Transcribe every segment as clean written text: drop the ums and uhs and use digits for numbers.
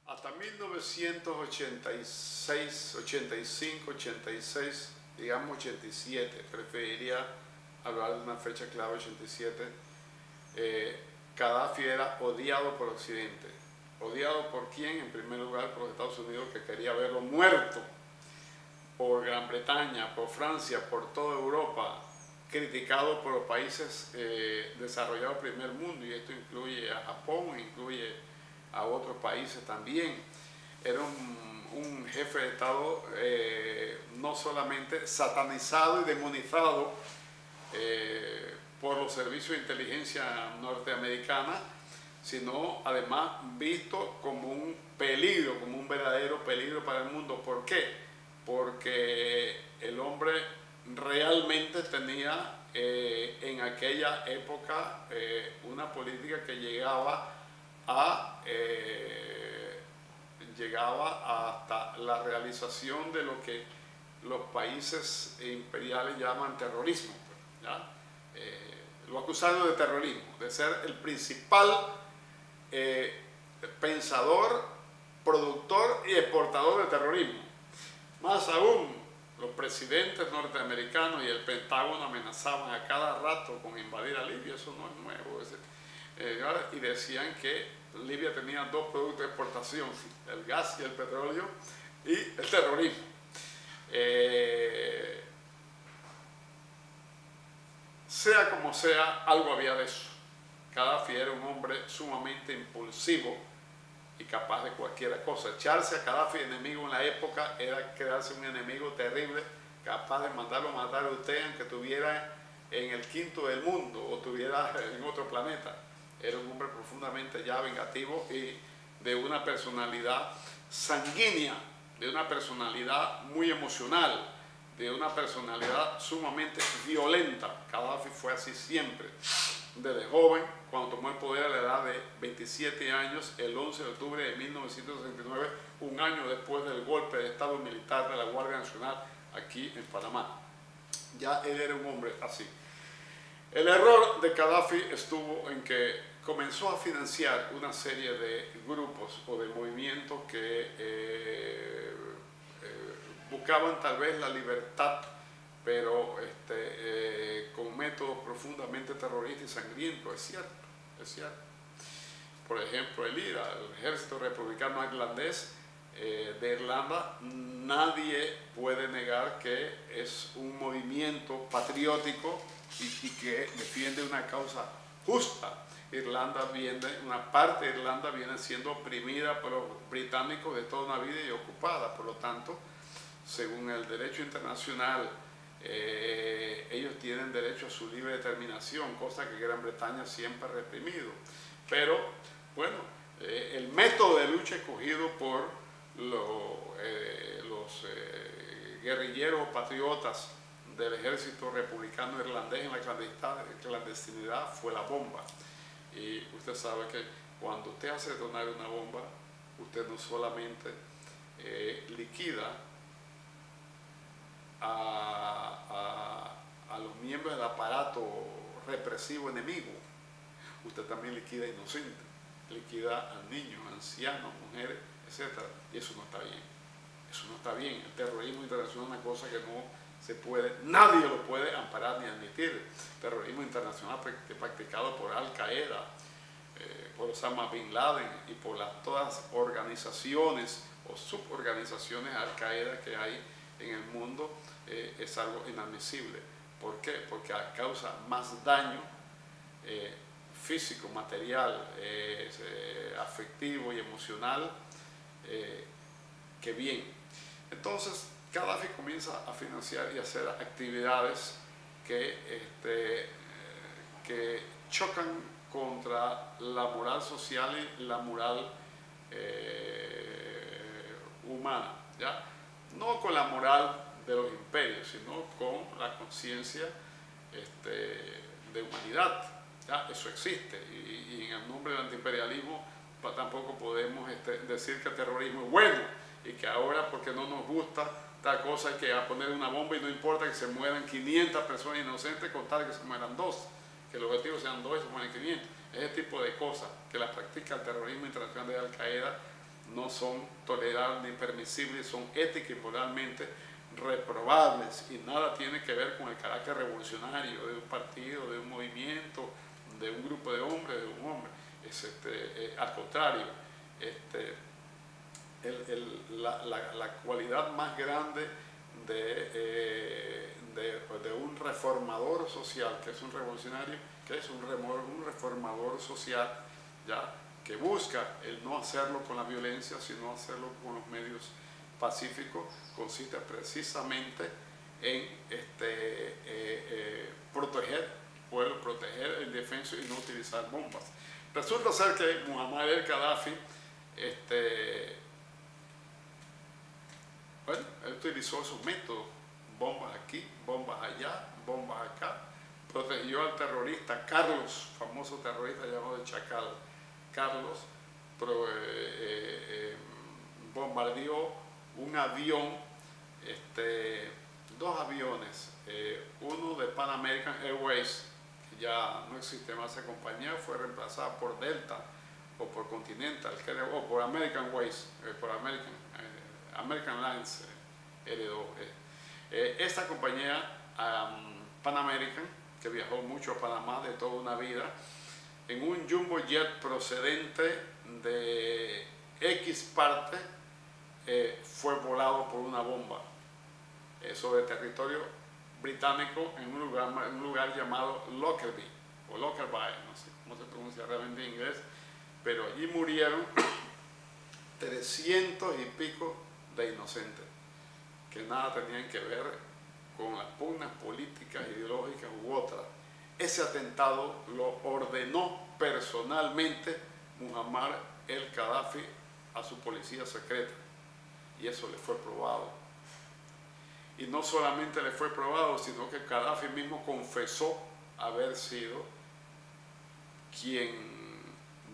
Hasta 1986, 85, 86, digamos 87, preferiría hablar de una fecha clave, 87, Gaddafi era odiado por Occidente. ¿Odiado por quién? En primer lugar por los Estados Unidos, que quería verlo muerto, por Gran Bretaña, por Francia, por toda Europa, criticado por los países desarrollados del primer mundo, y esto incluye a Japón, incluye a otros países también. Era un jefe de Estado no solamente satanizado y demonizado por los servicios de inteligencia norteamericana, sino además visto como un peligro, como un verdadero peligro para el mundo. ¿Por qué? Porque el hombre realmente tenía en aquella época una política que llegaba hasta la realización de lo que los países imperiales llaman terrorismo, ¿ya? Lo acusaron de terrorismo, de ser el principal pensador, productor y exportador de terrorismo. Más aún, los presidentes norteamericanos y el Pentágono amenazaban a cada rato con invadir a Libia. Eso no es nuevo. Y decían que Libia tenía dos productos de exportación: el gas y el petróleo, y el terrorismo. Sea como sea, algo había de eso. Gaddafi era un hombre sumamente impulsivo y capaz de cualquier cosa. Echarse a Gaddafi enemigo en la época era crearse un enemigo terrible, capaz de mandarlo a matar a usted aunque estuviera en el quinto del mundo o estuviera en otro planeta. Era un hombre profundamente ya vengativo y de una personalidad sanguínea, de una personalidad muy emocional, de una personalidad sumamente violenta. Gaddafi fue así siempre. Desde joven, cuando tomó el poder a la edad de 27 años, el 11 de octubre de 1969, un año después del golpe de Estado militar de la Guardia Nacional aquí en Panamá. Ya él era un hombre así. El error de Gaddafi estuvo en que comenzó a financiar una serie de grupos o de movimientos que buscaban tal vez la libertad, pero con métodos profundamente terroristas y sangrientos. Es cierto, es cierto. Por ejemplo, el IRA, el Ejército Republicano Irlandés de Irlanda, nadie puede negar que es un movimiento patriótico y que defiende una causa justa. Una parte de Irlanda viene siendo oprimida por los británicos de toda una vida y ocupada. Por lo tanto, según el derecho internacional, ellos tienen derecho a su libre determinación, cosa que Gran Bretaña siempre ha reprimido. Pero, bueno, el método de lucha escogido por los guerrilleros o patriotas del ejército republicano irlandés en la clandestinidad fue la bomba. Y usted sabe que cuando usted hace detonar una bomba, usted no solamente liquida a los miembros del aparato represivo enemigo, usted también liquida inocentes, liquida a niños, ancianos, mujeres, etc. Y eso no está bien. Eso no está bien. El terrorismo internacional es una cosa que no se puede, nadie lo puede amparar ni admitir. El terrorismo internacional practicado por Al-Qaeda, por Osama Bin Laden y por todas las organizaciones o suborganizaciones Al-Qaeda que hay en el mundo, es algo inadmisible. ¿Por qué? Porque causa más daño físico, material, afectivo y emocional que bien. Entonces, Gaddafi comienza a financiar y hacer actividades que chocan contra la moral social y la moral humana, ¿ya? No con la moral de los imperios, sino con la conciencia de humanidad, ¿ya? Eso existe, y en el nombre del antiimperialismo tampoco podemos decir que el terrorismo es bueno y que ahora porque no nos gusta tal cosa hay que poner una bomba y no importa que se mueran 500 personas inocentes con tal que se mueran 2, que el objetivo sean 2 y se mueren 500. Ese tipo de cosas que las practica el terrorismo internacional de Al-Qaeda no son tolerables ni permisibles, son ética y moralmente reprobables, y nada tiene que ver con el carácter revolucionario de un partido, de un movimiento, de un grupo de hombres, de un hombre. Al contrario, la cualidad más grande de un reformador social, que es un revolucionario, que es un reformador social, ¿ya? Que busca el no hacerlo con la violencia, sino hacerlo con los medios pacíficos, consiste precisamente en proteger pueblo, proteger el defenso y no utilizar bombas. Resulta ser que Muammar el-Gaddafi bueno, él utilizó esos métodos, bombas aquí, bombas allá, bombas acá, protegió al terrorista Carlos, famoso terrorista llamado el Chacal. Carlos bombardeó un avión, dos aviones, uno de Pan American Airways, que ya no existe más esa compañía, fue reemplazada por Delta o por Continental, o por American Airways, por American Lines heredó. Esta compañía, Pan American, que viajó mucho a Panamá de toda una vida, en un jumbo jet procedente de X parte, fue volado por una bomba sobre territorio británico en un lugar llamado Lockerbie, o Lockerbie, no sé cómo se pronuncia realmente en inglés, pero allí murieron 300 y pico de inocentes, que nada tenían que ver con las pugnas políticas, ideológicas u otras. Ese atentado lo ordenó personalmente Muammar el-Gaddafi a su policía secreta, y eso le fue probado. Y no solamente le fue probado, sino que Gaddafi mismo confesó haber sido quien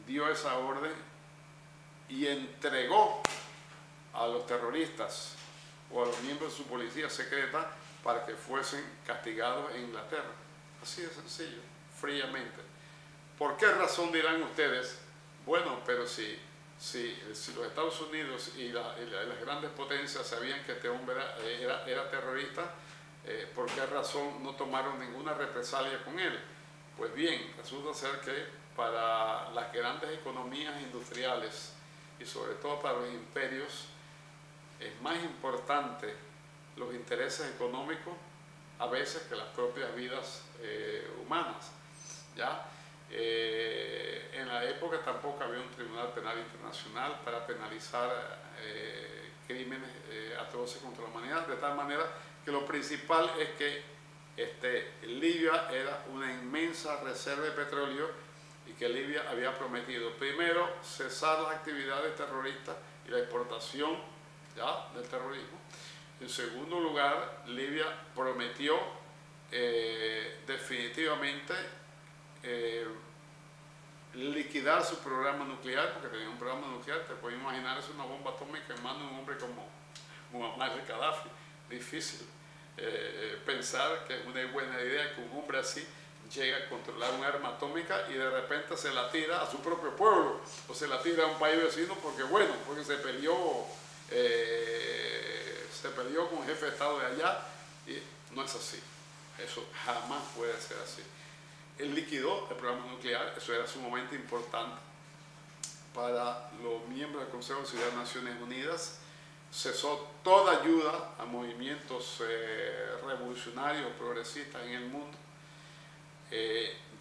dio esa orden y entregó a los terroristas o a los miembros de su policía secreta para que fuesen castigados en Inglaterra. Así de sencillo, fríamente. ¿Por qué razón dirán ustedes? Bueno, pero si los Estados Unidos y las grandes potencias sabían que este hombre era terrorista, ¿por qué razón no tomaron ninguna represalia con él? Pues bien, resulta ser que para las grandes economías industriales y sobre todo para los imperios, es más importante los intereses económicos a veces que las propias vidas humanas, ¿ya? En la época tampoco había un tribunal penal internacional para penalizar crímenes atroces contra la humanidad, de tal manera que lo principal es que Libia era una inmensa reserva de petróleo y que Libia había prometido primero cesar las actividades terroristas y la exportación, ¿ya?, del terrorismo. En segundo lugar, Libia prometió definitivamente liquidar su programa nuclear, porque tenía un programa nuclear. Te puedes imaginar, es una bomba atómica en manos de un hombre como Muammar el-Gaddafi. Difícil pensar que es una buena idea que un hombre así llegue a controlar un arma atómica y de repente se la tira a su propio pueblo o se la tira a un país vecino porque se peleó con el jefe de Estado de allá, y no es así. Eso jamás puede ser así. Él liquidó el programa nuclear, eso era sumamente importante para los miembros del Consejo de Seguridad de Naciones Unidas. Cesó toda ayuda a movimientos revolucionarios, progresistas en el mundo.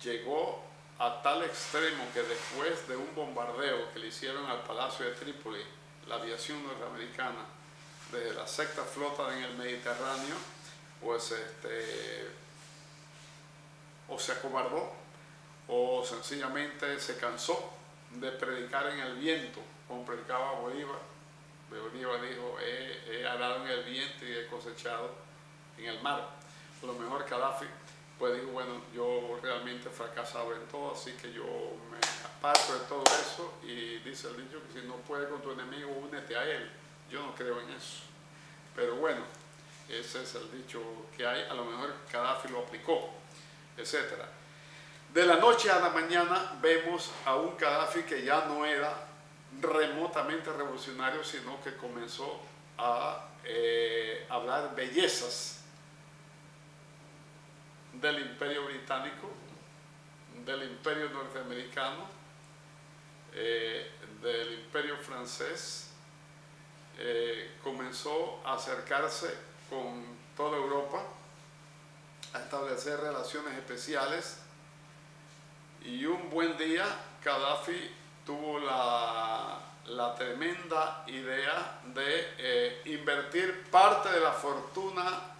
Llegó a tal extremo que después de un bombardeo que le hicieron al Palacio de Trípoli, la aviación norteamericana, desde la sexta flota en el Mediterráneo, pues o se acobardó o sencillamente se cansó de predicar en el viento, como predicaba Bolívar. Bolívar dijo, he arado en el viento y he cosechado en el mar. A lo mejor Gaddafi pues dijo, bueno, yo realmente he fracasado en todo, así que yo me aparto de todo eso, y dice el dicho que si no puedes con tu enemigo, únete a él. Yo no creo en eso. Pero bueno, ese es el dicho que hay, a lo mejor Gaddafi lo aplicó, etc. De la noche a la mañana vemos a un Gaddafi que ya no era remotamente revolucionario, sino que comenzó a hablar bellezas del Imperio Británico, del Imperio Norteamericano, del Imperio Francés. Comenzó a acercarse con toda Europa, a establecer relaciones especiales, y un buen día Gaddafi tuvo la tremenda idea de invertir parte de la fortuna,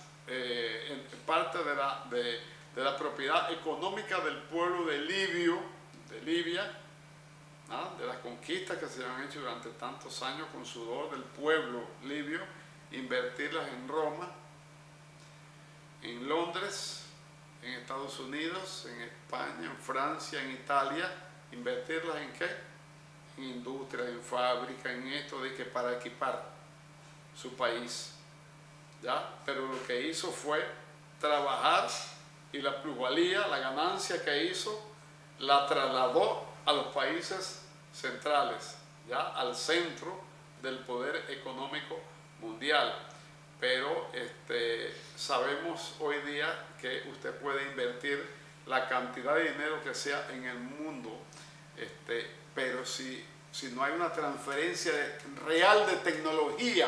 parte de la propiedad económica del pueblo de Libia, ¿no?, de las conquistas que se han hecho durante tantos años con sudor del pueblo libio, invertirlas en Roma, en Londres, en Estados Unidos, en España, en Francia, en Italia. ¿Invertirlas en qué? En industrias, en fábricas, en esto de que para equipar su país, ¿ya? Pero lo que hizo fue trabajar, y la plusvalía, la ganancia que hizo, la trasladó a los países centrales, ¿ya?, al centro del poder económico mundial. Pero sabemos hoy día que usted puede invertir la cantidad de dinero que sea en el mundo, pero si no hay una transferencia real de tecnología,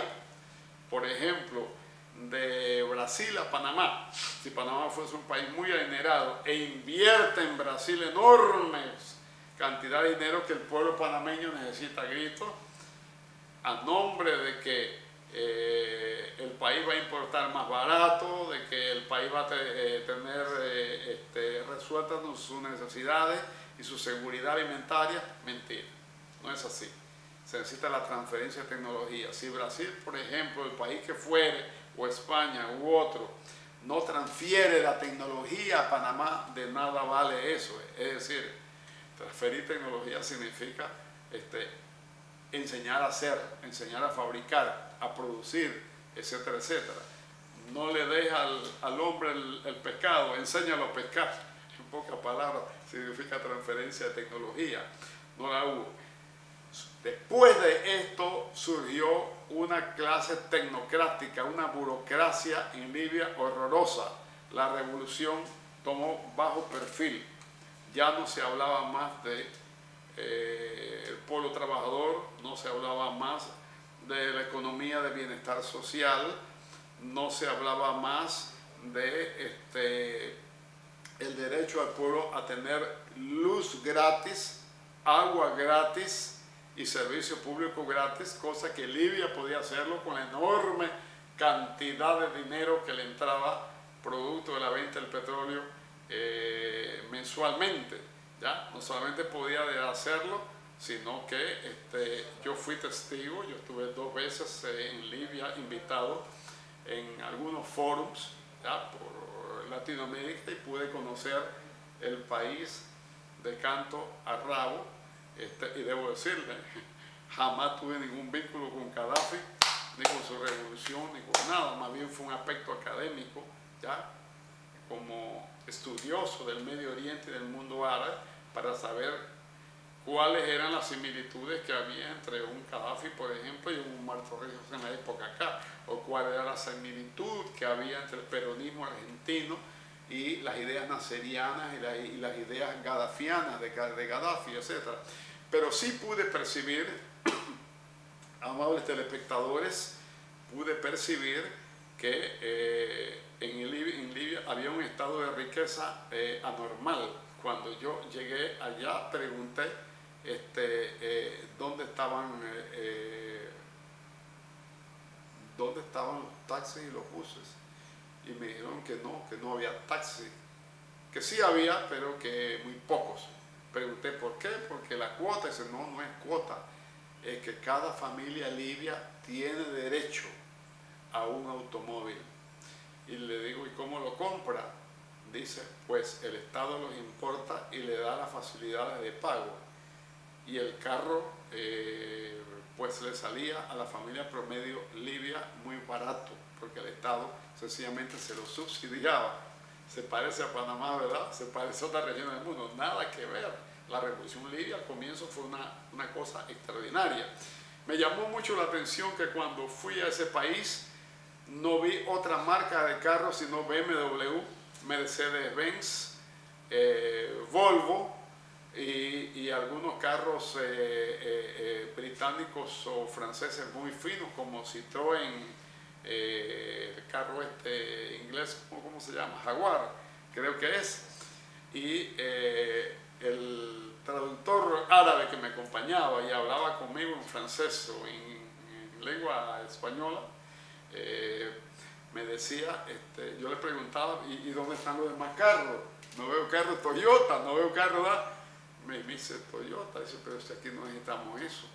por ejemplo, de Brasil a Panamá, si Panamá fuese un país muy adinerado e invierte en Brasil enormes cantidad de dinero que el pueblo panameño necesita a gritos, a nombre de que el país va a importar más barato, de que el país va a tener resueltas sus necesidades y su seguridad alimentaria. Mentira, no es así. Se necesita la transferencia de tecnología. Si Brasil, por ejemplo, el país que fuere, o España u otro, no transfiere la tecnología a Panamá, de nada vale eso. Es decir, transferir tecnología significa enseñar a hacer, enseñar a fabricar, a producir, etcétera, etcétera. No le deja al hombre el pescado, enséñalo a pescar. En pocas palabras, significa transferencia de tecnología. No la hubo. Después de esto surgió una clase tecnocrática, una burocracia en Libia horrorosa. La revolución tomó bajo perfil. Ya no se hablaba más de el pueblo trabajador, no se hablaba más de la economía de bienestar social, no se hablaba más de el derecho al pueblo a tener luz gratis, agua gratis y servicio público gratis, cosa que Libia podía hacerlo con la enorme cantidad de dinero que le entraba producto de la venta del petróleo mensualmente. ¿Ya? No solamente podía hacerlo, sino que yo fui testigo. Yo estuve 2 veces en Libia invitado en algunos forums, ¿ya?, por Latinoamérica, y pude conocer el país de canto a rabo. Y debo decirle, jamás tuve ningún vínculo con Gaddafi, ni con su revolución, ni con nada. Más bien fue un aspecto académico, ¿ya?, como estudioso del Medio Oriente y del mundo árabe, para saber cuáles eran las similitudes que había entre un Gaddafi, por ejemplo, y un Omar Torrijos en la época acá, o cuál era la similitud que había entre el peronismo argentino y las ideas naserianas y las ideas gaddafianas de Gaddafi, etc. Pero sí pude percibir, amables telespectadores, pude percibir que en Libia había un estado de riqueza anormal. Cuando yo llegué allá, pregunté dónde estaban los taxis y los buses, y me dijeron que no había taxis, que sí había, pero que muy pocos. Dice, no, no es cuota, es que cada familia libia tiene derecho a un automóvil. Y le digo, ¿y cómo lo compra? Dice, pues el Estado los importa y le da las facilidades de pago. Y el carro, pues le salía a la familia promedio libia muy barato, porque el Estado sencillamente se lo subsidiaba. Se parece a Panamá, ¿verdad? Se parece a otra región del mundo. Nada que ver. La revolución libia al comienzo fue una cosa extraordinaria. Me llamó mucho la atención que cuando fui a ese país no vi otra marca de carros sino BMW, Mercedes-Benz, Volvo y algunos carros británicos o franceses muy finos como Citroën, el carro inglés, ¿cómo se llama? Jaguar, creo que es. Y el traductor árabe que me acompañaba y hablaba conmigo en francés o en lengua española, me decía, yo le preguntaba, ¿y dónde están los demás carros? No veo carro Toyota, no veo carro, ¿verdad? Me dice Toyota, dice, pero si aquí no necesitamos eso.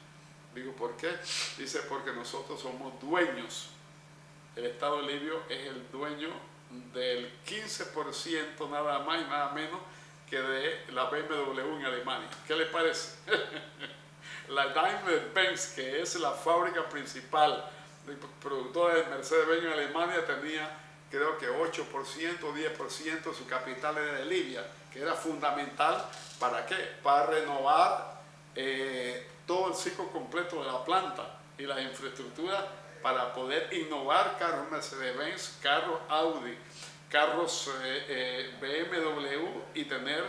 Digo, ¿por qué? Dice, porque nosotros somos dueños. El Estado libio es el dueño del 15% nada más y nada menos que de la BMW en Alemania. ¿Qué le parece? La Daimler-Benz, que es la fábrica principal productora de Mercedes-Benz en Alemania, tenía creo que 8% o 10% de su capital era de Libia, que era fundamental ¿para qué? Para renovar todo el ciclo completo de la planta y las infraestructuras para poder innovar carros Mercedes-Benz, carros Audi, carros BMW y tener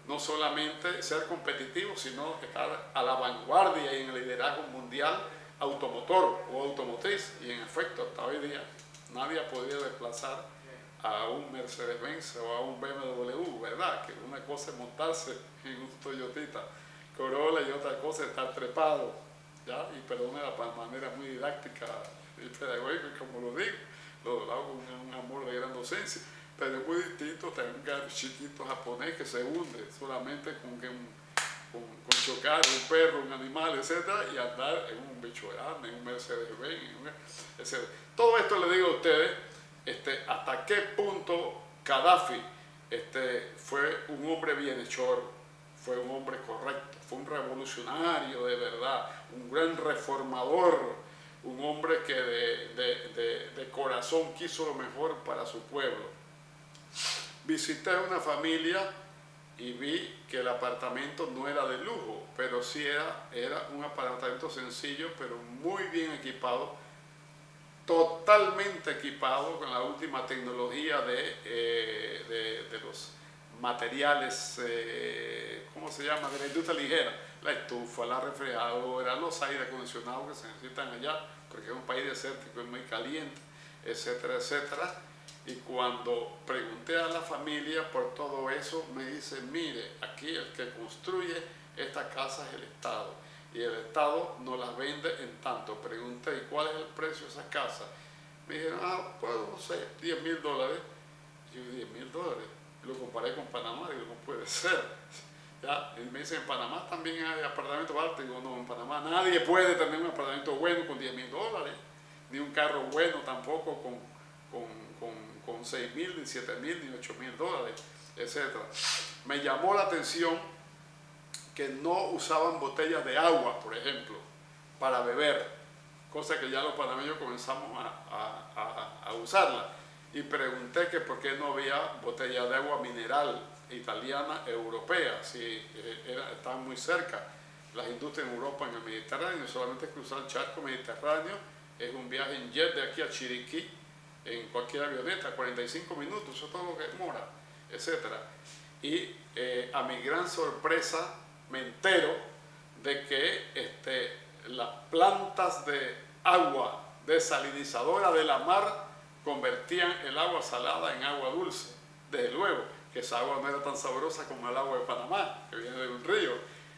no solamente ser competitivos, sino estar a la vanguardia y en el liderazgo mundial automotor o automotriz. Y en efecto, hasta hoy día nadie ha podido desplazar a un Mercedes-Benz o a un BMW, ¿verdad? Que una cosa es montarse en un Toyotita Corolla y otra cosa es estar trepado, ¿ya? Y perdone la manera muy didáctica y pedagógica como lo digo, lo hago con un amor de gran docencia, pero es muy distinto tener un carro chiquito japonés que se hunde solamente con chocar un perro, un animal, etcétera, y andar en un bicho grande, en un Mercedes-Benz, etc. Todo esto le digo a ustedes, hasta qué punto Gaddafi fue un hombre bienhechor, fue un hombre correcto, fue un revolucionario de verdad, un gran reformador, un hombre que de corazón quiso lo mejor para su pueblo. Visité una familia y vi que el apartamento no era de lujo, pero sí era un apartamento sencillo, pero muy bien equipado, totalmente equipado con la última tecnología de los materiales, ¿cómo se llama?, de la industria ligera, la estufa, la refrigeradora, los aire acondicionados que se necesitan allá, porque es un país desértico y muy caliente, etcétera, etcétera. Y cuando pregunté a la familia por todo eso, me dice, mire, aquí el que construye esta casa es el Estado. Y el Estado nos las vende en tanto. Pregunté, ¿y cuál es el precio de esa casa? Me dijeron, pues no sé, $10.000. Yo $10.000. Lo comparé con Panamá, digo, no puede ser. ¿Ya? Y me dice, en Panamá también hay apartamentos altos. Digo, no, en Panamá nadie puede tener un apartamento bueno con $10.000, ni un carro bueno tampoco con $6.000, ni $7.000, ni $8.000, etc. Me llamó la atención que no usaban botellas de agua, por ejemplo, para beber, cosa que ya los panameños comenzamos a usarla. Y pregunté que por qué no había botella de agua mineral italiana, europea, si estaban muy cerca las industrias en Europa, en el Mediterráneo. Solamente cruzar el charco mediterráneo es un viaje en jet de aquí a Chiriquí, en cualquier avioneta, 45 minutos, eso es todo lo que demora, etc. Y a mi gran sorpresa me entero de que las plantas de agua desalinizadora de la mar convertían el agua salada en agua dulce. Desde luego que esa agua no era tan sabrosa como el agua de Panamá, que viene de un río.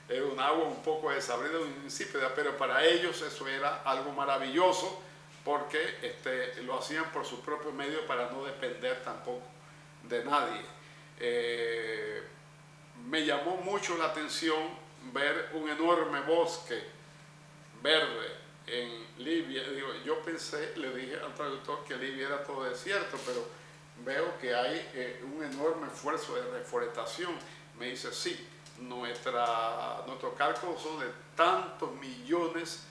Era un agua un poco desabrida, insípida, pero para ellos eso era algo maravilloso, porque lo hacían por sus propios medios para no depender tampoco de nadie. Me llamó mucho la atención ver un enorme bosque verde en Libia. Digo, yo pensé, le dije al traductor que Libia era todo desierto, pero veo que hay un enorme esfuerzo de reforestación. Me dice, sí, nuestro cálculo son de tantos millones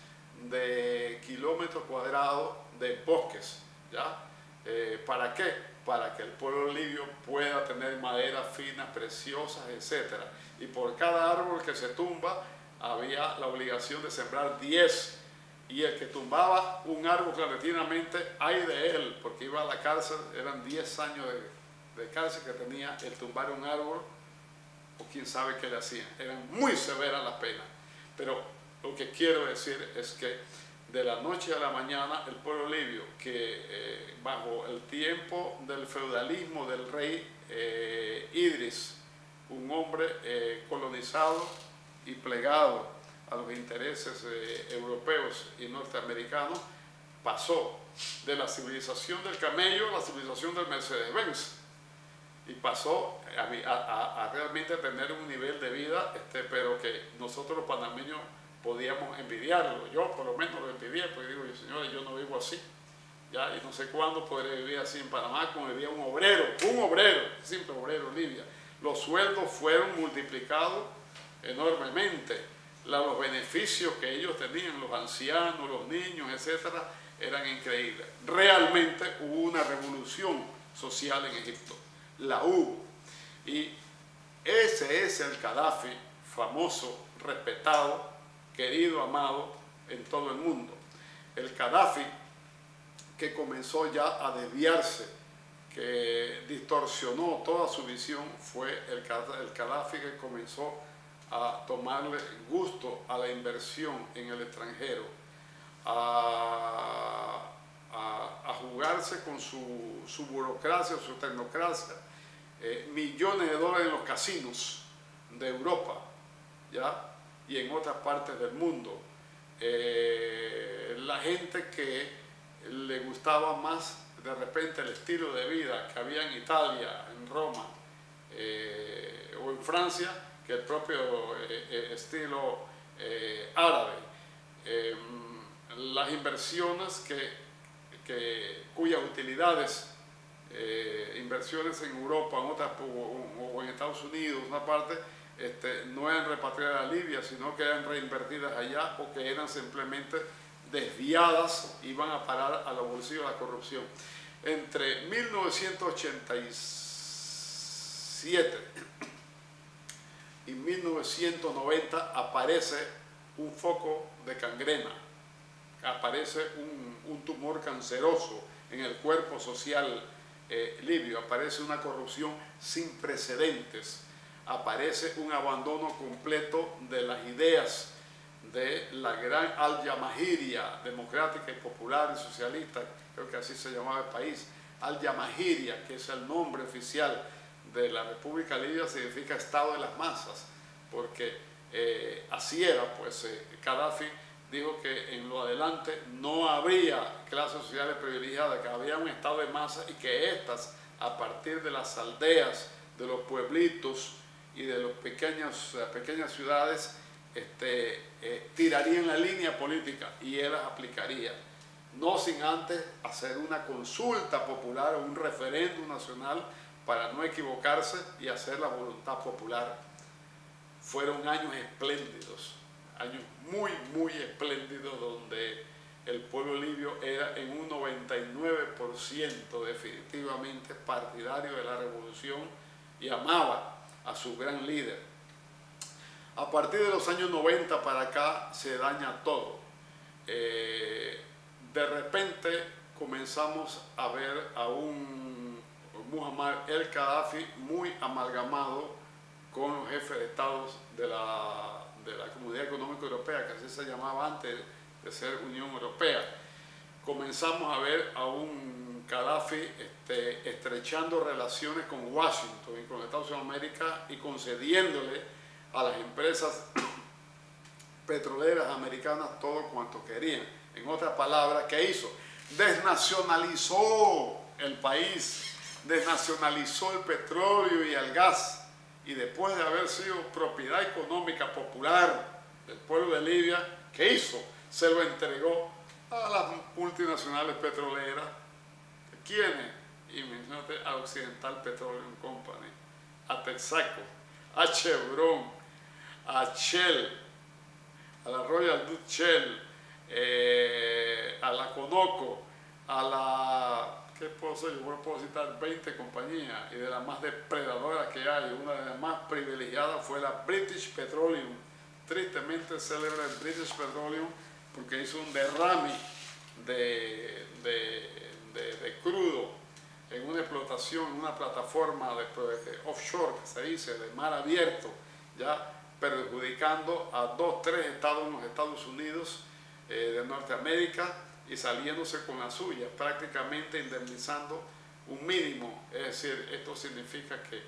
de kilómetros cuadrados de bosques, ¿ya? ¿Para qué? Para que el pueblo libio pueda tener maderas finas, preciosas, etc. Y por cada árbol que se tumba, había la obligación de sembrar 10. Y el que tumbaba un árbol clandestinamente, ay de él, porque iba a la cárcel, eran 10 años de cárcel que tenía el tumbar un árbol, o quién sabe qué le hacían. Eran muy severas las penas. Pero lo que quiero decir es que de la noche a la mañana el pueblo libio, que bajo el tiempo del feudalismo del rey Idris, un hombre colonizado y plegado a los intereses europeos y norteamericanos, pasó de la civilización del camello a la civilización del Mercedes-Benz, y pasó a realmente tener un nivel de vida, pero que nosotros los panameños podíamos envidiarlo. Yo por lo menos lo envidié, porque digo, señores, yo no vivo así, ¿ya? Y no sé cuándo podré vivir así en Panamá, como vivía un obrero, simple obrero Libia. Los sueldos fueron multiplicados enormemente. Los beneficios que ellos tenían, los ancianos, los niños, etcétera, eran increíbles. Realmente hubo una revolución social en Egipto, la hubo. Y ese es el Gaddafi famoso, respetado, querido, amado en todo el mundo. El Gaddafi que comenzó ya a desviarse, que distorsionó toda su visión, fue el Gaddafi que comenzó a tomarle gusto a la inversión en el extranjero, a jugarse con su burocracia, su tecnocracia, millones de dólares en los casinos de Europa, ¿ya? Y en otras partes del mundo. La gente que le gustaba más de repente el estilo de vida que había en Italia, en Roma o en Francia, que el propio estilo árabe. Las inversiones cuyas utilidades, inversiones en Europa o en Estados Unidos, una parte, no eran repatriadas a Libia, sino que eran reinvertidas allá, o que eran simplemente desviadas, iban a parar a los bolsillos de la corrupción. Entre 1987 y 1990 aparece un foco de gangrena, aparece un tumor canceroso en el cuerpo social libio, aparece una corrupción sin precedentes, aparece un abandono completo de las ideas de la gran Al-Jamahiria democrática y popular y socialista, creo que así se llamaba el país. Al-Jamahiria, que es el nombre oficial de la República Libia, significa Estado de las Masas, porque así era, pues Gaddafi dijo que en lo adelante no habría clases sociales privilegiadas, que había un Estado de masas, y que éstas, a partir de las aldeas, de los pueblitos y de las pequeñas ciudades, tirarían la línea política y él las aplicaría, no sin antes hacer una consulta popular o un referéndum nacional para no equivocarse y hacer la voluntad popular. Fueron años espléndidos, años muy, muy espléndidos, donde el pueblo libio era en un 99% definitivamente partidario de la revolución y amaba a su gran líder. A partir de los años 90 para acá se daña todo. De repente comenzamos a ver a un Muammar el-Gaddafi muy amalgamado con los jefes de estados de la Comunidad Económica Europea, que así se llamaba antes de ser Unión Europea. Comenzamos a ver a un Gaddafi estrechando relaciones con Washington y con Estados Unidos de América, y concediéndole a las empresas petroleras americanas todo cuanto querían. En otras palabras, ¿qué hizo? Desnacionalizó el país, desnacionalizó el petróleo y el gas, y después de haber sido propiedad económica popular del pueblo de Libia, ¿qué hizo? Se lo entregó a las multinacionales petroleras. ¿Quiénes? Imagínate, a Occidental Petroleum Company, a Texaco, a Chevron, a Shell, a la Royal Dutch Shell, a la Conoco, a la, ¿qué puedo ser? Yo puedo citar 20 compañías, y de las más depredadoras que hay, una de las más privilegiadas fue la British Petroleum, tristemente célebre British Petroleum, porque hizo un derrame de crudo en una explotación, en una plataforma de offshore, que se dice, de mar abierto, ya perjudicando a 2-3 estados en los Estados Unidos de Norteamérica y saliéndose con la suya, prácticamente indemnizando un mínimo. Es decir, esto significa que,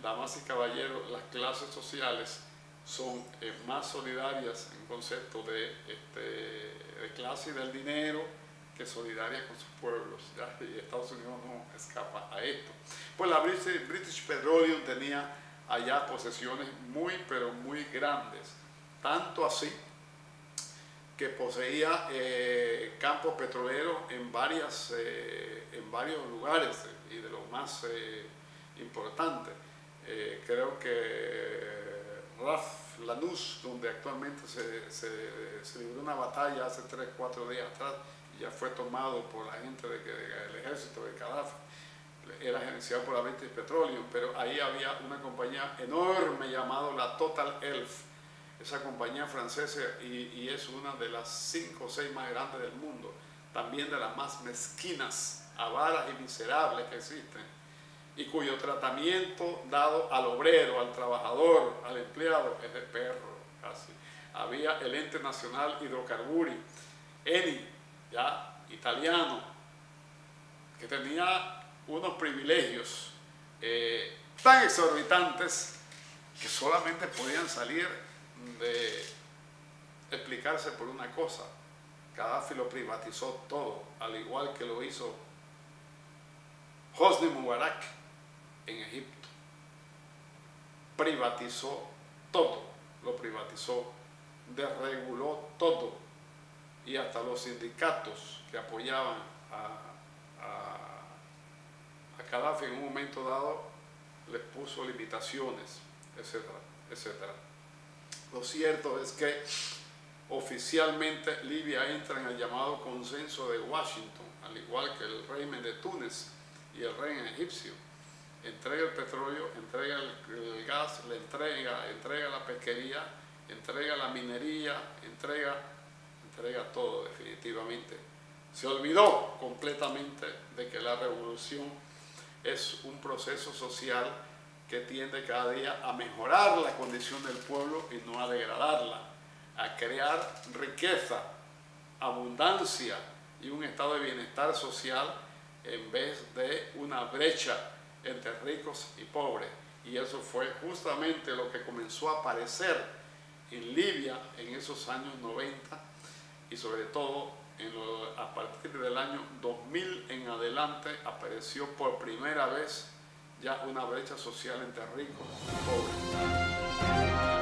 damas y caballeros, las clases sociales son más solidarias en concepto de clase y del dinero, que solidarias con sus pueblos, ¿ya? Y Estados Unidos no escapa a esto. Pues la British Petroleum tenía allá posesiones muy, pero muy grandes, tanto así que poseía campos petroleros en varios lugares, y de los más importantes. Creo que Ras Lanús, donde actualmente se libró una batalla hace 3-4 días atrás, y ya fue tomado por la gente del ejército de Gaddafi, era gerenciado por la British Petroleum, pero ahí había una compañía enorme llamada la Total Elf, esa compañía francesa, y es una de las 5 o 6 más grandes del mundo, también de las más mezquinas, avaras y miserables que existen, y cuyo tratamiento dado al obrero, al trabajador, al empleado es de perro casi. Había el Ente Nacional Hidrocarburi, ENI, ya italiano, que tenía unos privilegios tan exorbitantes que solamente podían salir de explicarse por una cosa: Gaddafi lo privatizó todo, al igual que lo hizo Hosni Mubarak en Egipto. Privatizó todo, lo privatizó, desreguló todo, y hasta los sindicatos que apoyaban a Gaddafi en un momento dado les puso limitaciones, etcétera, etcétera. Lo cierto es que oficialmente Libia entra en el llamado consenso de Washington, al igual que el régimen de Túnez y el régimen egipcio. Entrega el petróleo, entrega el gas, le entrega la pesquería, entrega la minería, entrega todo definitivamente. Se olvidó completamente de que la revolución es un proceso social que tiende cada día a mejorar la condición del pueblo y no a degradarla, a crear riqueza, abundancia y un estado de bienestar social, en vez de una brecha entre ricos y pobres. Y eso fue justamente lo que comenzó a aparecer en Libia en esos años 90, y sobre todo a partir del año 2000 en adelante apareció por primera vez ya una brecha social entre ricos y pobres.